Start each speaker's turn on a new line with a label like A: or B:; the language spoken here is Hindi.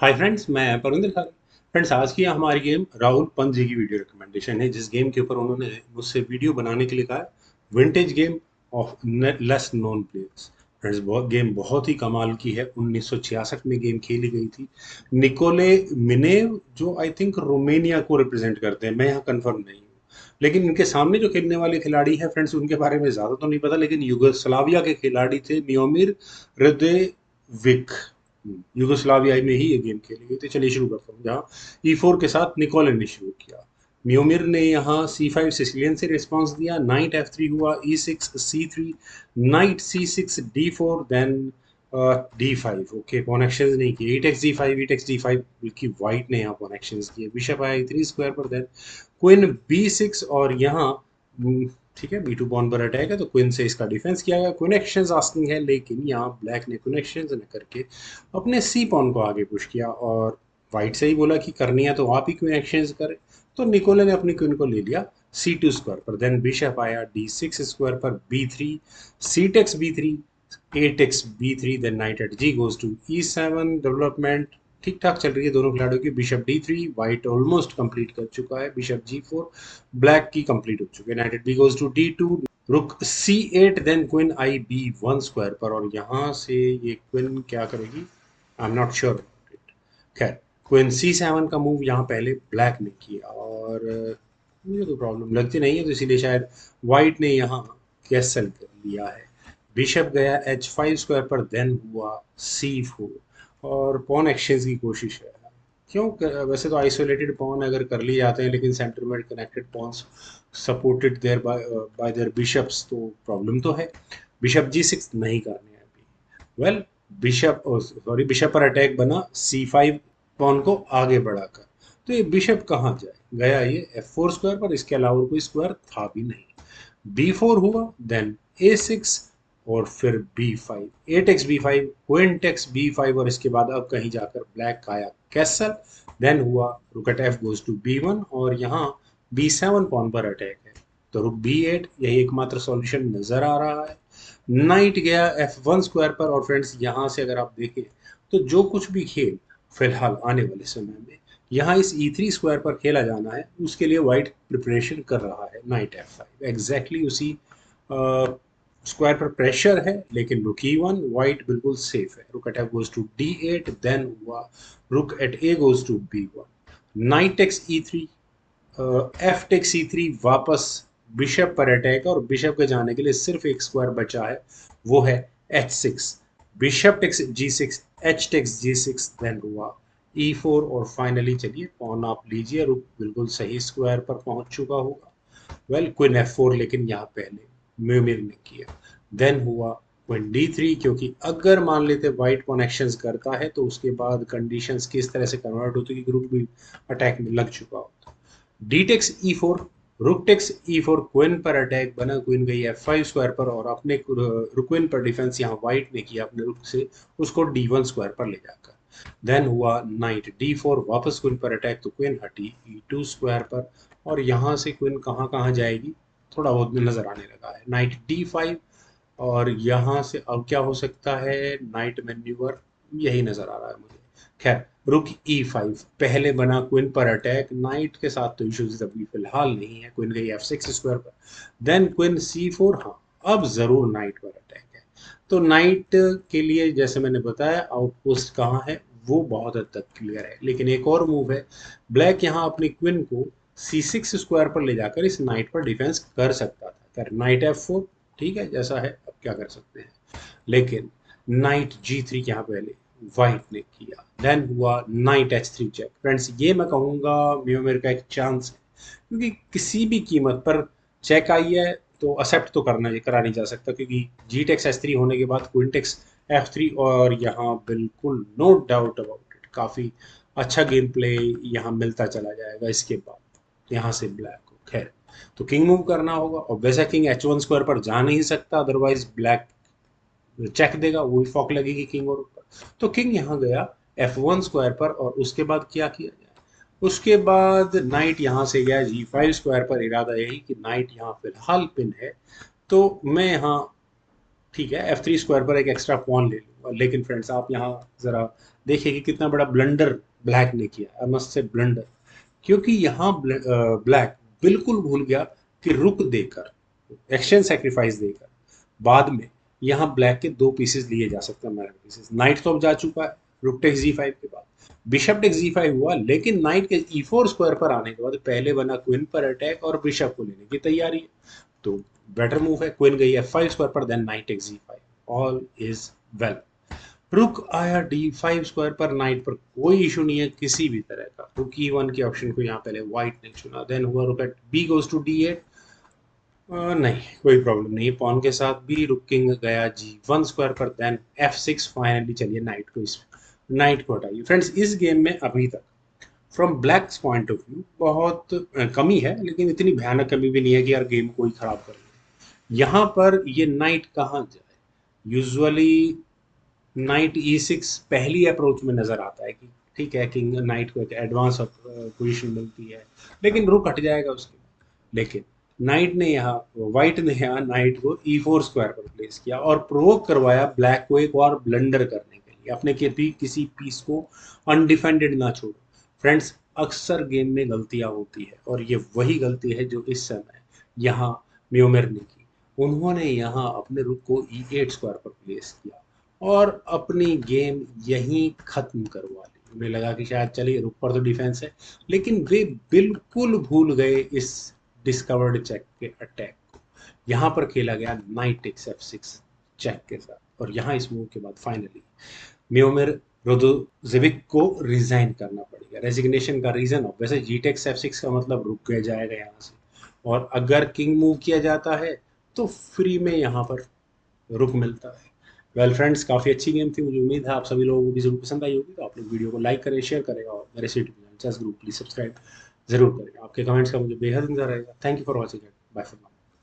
A: हाय फ्रेंड्स, मैं परविंदर खान। फ्रेंड्स, आज की हमारी गेम राहुल पंत जी की वीडियो रिकमेंडेशन है, जिस गेम के ऊपर उन्होंने मुझसे वीडियो बनाने के लिए कहा है। Vintage game of less known players. Friends, game बहुत ही कमाल की है। 1966 में गेम खेली गई थी। निकोले मिनेव, जो आई थिंक रोमेनिया को रिप्रेजेंट करते हैं, मैं यहाँ कंफर्म नहीं हूँ। लेकिन इनके सामने जो खेलने वाले खिलाड़ी हैं फ्रेंड्स, उनके बारे में ज़्यादा तो नहीं पता, लेकिन युगोस्लाविया के खिलाड़ी थे मियोमिर रदेविक। यूगोस्लाविया में ही ये गेम खेली गई थी। चलिए शुरू करता हूँ। जहाँ E4 के साथ निकोले ने शुरू किया। म्योमिर ने यहाँ C5 सिसिलियन से रिस्पॉन्स दिया। नाइट F3 हुआ, E6 C3, knight C6 D4, then D5। Okay, pawn exchange नहीं किए। 8x D5, 8x D5, बल्कि व्हाइट ने यहाँ पॉन एक्सचेंज किए। बिशप आया E3 स्क्वायर पर, देन क्वीन B6, और यहाँ ठीक है, B2 पॉन पर अटैक है तो क्वीन से इसका डिफेंस किया गया। क्वीन एक्सचेंज आस्किंग है, लेकिन यहाँ ब्लैक ने क्वीन एक्सचेंज न करके अपने सी पॉन को आगे पुश किया, और वाइट से ही बोला कि करनी है तो आप ही क्वीन एक्सचेंज करें। तो निकोले ने अपनी क्वीन को ले लिया C2 स्क्वायर पर, देन बिशप आया D6 स्क्वायर पर, B3, C takes B3, 8x B3, then knight at G goes to E7। Development ठीक ठाक चल रही है दोनों खिलाड़ियों की। Bishop D3, white almost complete कर चुका है। बिशप G4, ब्लैक की कंप्लीट हो चुकी है। Knight at B goes to D2, rook C8, then queen I B1 square पर, और यहाँ से ये क्वीन क्या करेगी, आई एम नॉट श्योर। खैर, क्वीन C7 का मूव यहाँ पहले ब्लैक ने किया, और मुझे तो प्रॉब्लम लगती नहीं है, तो इसीलिए शायद वाइट ने यहाँ कैसल कर लिया है। बिशप गया H5 स्क्वायर पर, देन हुआ C4, और पॉन एक्सचेंज की कोशिश है। क्यों वैसे तो आइसोलेटेड पॉन अगर कर लिए जाते हैं, लेकिन सेंटर में connected pawns supported there by their bishops, तो प्रॉब्लम तो है। बिशप G6 नहीं करने हैं अभी। वेल, बिशप पर अटैक बना C5 पॉन को आगे बढ़ाकर। तो ये बिशप कहाँ जाए, गया ये F4 स्क्वायर पर, इसके अलावा कोई स्क्वायर था भी नहीं। B4 हुआ, देन A6, और फिर B5, 8x B5, queen takes B5, और इसके बाद अब कहीं जाकर ब्लैक का आया कैसल। देन हुआ rook at F goes to B1, और यहाँ B7 पॉन पर अटैक है, तो रुक B8, यही एकमात्र सॉल्यूशन नजर आ रहा है। नाइट गया F1 स्क्वायर पर, और फ्रेंड्स यहाँ से अगर आप देखें तो जो कुछ भी खेल फिलहाल आने वाले समय में यहाँ इस E3 स्क्वायर पर खेला जाना है, उसके लिए व्हाइट प्रिपरेशन कर रहा है। नाइट F5 एग्जैक्टली उसी स्क्वायर पर प्रेशर है, लेकिन रुक E1, व्हाइट बिल्कुल सेफ है। Rook at F goes to D8, then हुआ rook at A goes to B1, knight takes E3, F take C3, वापस बिशप पर अटैक, और बिशप के जाने के लिए सिर्फ एक स्क्वायर बचा है, वो है H6। Bishop takes G6, H takes G6, then हुआ E4, और फाइनली चलिए पॉन आप लीजिए, रुक बिल्कुल सही स्क्वायर पर पहुंच चुका होगा। वेल, क्वीन F4, लेकिन यहाँ पहले म्यूमिर ने किया। देन हुआ क्वीन D3, क्योंकि अगर मान लेते व्हाइट कनेक्शंस करता है तो उसके बाद कंडीशंस किस तरह से कन्वर्ट होती है कि ग्रुप भी अटैक में लग चुका होता। D takes E4, rook takes E4, queen पर अटैक बना, क्वीन गई F5 स्क्वायर पर, और अपने क्वीन पर डिफेंस यहाँ व्हाइट ने किया अपने रुक से, उसको D1 स्क्वायर पर ले जाकर। देन हुआ नाइट D4, वापस क्वीन पर अटैक, तो क्वीन हटी E2 स्क्वायर पर, और यहाँ से क्वीन कहाँ कहाँ जाएगी थोड़ा बहुत नजर आने लगा है। नाइट D5, और यहाँ से अब क्या हो सकता है, नाइट मैन्यूवर, यही नजर आ रहा है मुझे। खैर, रुक E5, पहले बना क्वीन पर अटैक। नाइट के साथ तो इश्यूज अभी फिलहाल नहीं है, क्वीन गई F6 स्क्वायर पर, देन क्वीन C4। हाँ, अब जरूर नाइट पर अटैक है। तो नाइट के लिए जैसे मैंने बताया, आउटपोस्ट कहाँ है वो बहुत हद तक क्लियर है, लेकिन एक और मूव है। ब्लैक यहाँ अपनी क्वीन को C6 स्क्वायर पर ले जाकर इस नाइट पर डिफेंस कर सकता था। कर नाइट F4, ठीक है, जैसा है अब क्या कर सकते हैं, लेकिन नाइट G3 यहाँ पहले व्हाइट ने किया। देन हुआ नाइट H3 चेक। फ्रेंड्स, ये मैं कहूँगा म्यूमिर का एक चांस है, क्योंकि किसी भी कीमत पर चेक आई है तो एक्सेप्ट तो करा नहीं जा सकता, क्योंकि जी टेक्स H3 होने के बाद क्वीन टेक्स F3, और यहाँ बिल्कुल नो डाउट अबाउट इट काफ़ी अच्छा गेम प्ले यहाँ मिलता चला जाएगा इसके बाद यहाँ से ब्लैक को। खैर, तो किंग मूव करना होगा, और वैसे किंग H1 स्क्वायर पर जा नहीं सकता, अदरवाइज ब्लैक चेक देगा, वही फॉक लगेगी किंग और ऊपर। तो किंग यहाँ गया F1 स्क्वायर पर, और उसके बाद क्या किया जाए, उसके बाद नाइट यहाँ से गया G5 स्क्वायर पर। इरादा यही कि नाइट यहाँ फिलहाल पिन है, तो मैं यहाँ ठीक है F3 स्क्वायर पर एक एक्स्ट्रा पॉन ले लूंगा। लेकिन फ्रेंड्स, आप यहाँ जरा देखिए कि कितना बड़ा ब्लंडर ब्लैक ने किया, आई मस्ट से ब्लंडर, क्योंकि यहाँ ब्लैक बिल्कुल भूल गया कि रुक देकर, एक्सचेंज सेक्रीफाइस देकर बाद में यहाँ ब्लैक के दो पीसेस लिए जा सकते हैं, हमारे पीसेस। नाइट तो अब जा चुका है, रुक टेक्स जी5 के बाद बिशप टेक्स जी5 हुआ, लेकिन नाइट के ई4 स्क्वायर पर आने के बाद पहले बना क्वीन पर अटैक और बिशप को लेने की तैयारी है। तो बेटर मूव है, क्वीन गई f5 स्क्वायर पर, देन नाइट टेक्स जी5, ऑल इज वेल। रुक आया d5 स्क्वायर पर, नाइट पर कोई इशू नहीं है किसी भी तरह का। रुक e1 के ऑप्शन को यहाँ पहले व्हाइट ने चुना, देन हुआ rook eight b goes to d8, नहीं कोई प्रॉब्लम नहीं है पॉन के साथ भी। रुक किंग गया g1 स्क्वायर पर, देन f6 फाइनली। चलिए नाइट को हटाइए फ्रेंड्स। इस गेम में अभी तक from blacks point of view बहुत कमी है, लेकिन इतनी भयानक कमी भी नहीं है कि यार गेम कोई खराब कर ले। यहाँ पर ये नाइट कहाँ जाए, यूजुअली नाइट e6 पहली अप्रोच में नजर आता है कि ठीक है, किंग नाइट को एक एडवांस पोजीशन मिलती है, लेकिन रुक हट जाएगा उसके बाद। लेकिन नाइट ने यहाँ व्हाइट ने यहाँ नाइट को e4 स्क्वायर पर प्लेस किया और प्रोवोक करवाया ब्लैक को एक और ब्लंडर करने के लिए, अपने किसी पीस को अनडिफेंडेड ना छोड़ो। फ्रेंड्स, अक्सर गेम में गलतियां होती है और ये वही गलती है जो इस समय यहाँ म्योमेर ने की। उन्होंने यहाँ अपने रुक को e8 स्क्वायर पर प्लेस किया और अपनी गेम यहीं खत्म करवा ली। उन्हें लगा कि शायद चलिए रुक पर तो डिफेंस है, लेकिन वे बिल्कुल भूल गए इस डिस्कवर्ड चेक के अटैक को। यहाँ पर खेला गया नाइट टेक्स f6 चेक के साथ, और यहाँ इस मूव के बाद फाइनली म्योमिर रोदोजेविक को रिजाइन करना पड़ेगा। रेजिग्नेशन का रीजन, वैसे जी टेक्स f6 का मतलब रुक गया जाएगा यहाँ से, और अगर किंग मूव किया जाता है तो फ्री में यहाँ पर रुक मिलता है। वेल फ्रेंड्स, काफ़ी अच्छी गेम थी, मुझे उम्मीद है आप सभी लोगों को भी जरूर पसंद आई होगी। तो आप लोग वीडियो को लाइक करें, शेयर करें, और मेरे YouTube channel chess group please subscribe जरूर करें। आपके कमेंट्स का मुझे बेहद इंतजार रहेगा। Thank you for watching it, bye for now.